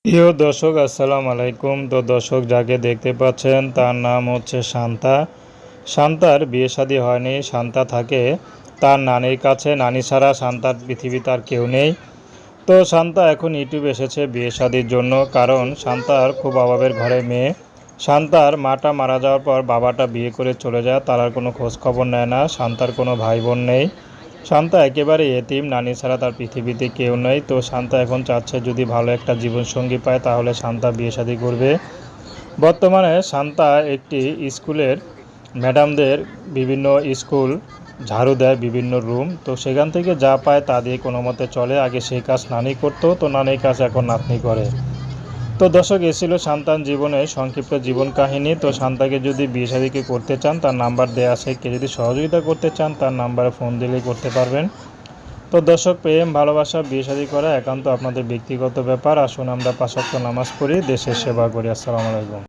প্রিয় দর্শক আসসালামু আলাইকুম। তো দর্শক যাকে দেখতে পাচ্ছেন তার নাম হচ্ছে শান্তা। শান্তার বিয়ে শাদী হয়নি। শান্তা থাকে তার নানির কাছে। নানি ছাড়া শান্তার পৃথিবীতে আর কেউ নেই। তো শান্তা এখন ইউটিউবে এসেছে বিয়ে শাদীর জন্য, কারণ শান্তার খুব অভাবের ঘরে মেয়ে। শান্তার মাটা মারা যাওয়ার পর বাবাটা বিয়ে করে চলে যায়, তার আর কোনো খোঁজখবর নেয় না। শান্তার কোনো ভাই বোন নেই। শান্তা একেবারে এতিম, নানি ছাড়া তার পৃথিবীতে কেউ নেই। তো শান্তা এখন চাচ্ছে যদি ভালো একটা জীবনসঙ্গী পায় তাহলে শান্তা বিয়ে শাদী করবে। বর্তমানে শান্তা একটি স্কুলের ম্যাডামদের বিভিন্ন স্কুল ঝাড়ু দেয়, বিভিন্ন রুম। তো সেখান থেকে যা পায় তা দিয়ে কোনো মতে চলে। আগে সেই কাজ নানি করতো, তো নানির কাজ এখন নাতনি করে। তো দর্শক, এ ছিল শান্তার জীবনে সংক্ষিপ্ত জীবন কাহিনী। তো শান্তাকে যদি বিয়ে শাদীকে করতে চান তার নাম্বার দেওয়া আছে, কে যদি সহযোগিতা করতে চান তার নাম্বারে ফোন দিলেই করতে পারবেন। তো দর্শক, প্রেম ভালোবাসা বিয়ে শাদী করা একান্ত আপনাদের ব্যক্তিগত ব্যাপার। আসুন আমরা ৫ ওয়াক্ত নামাজ পড়ি, দেশের সেবা করি। আসসালামু আলাইকুম।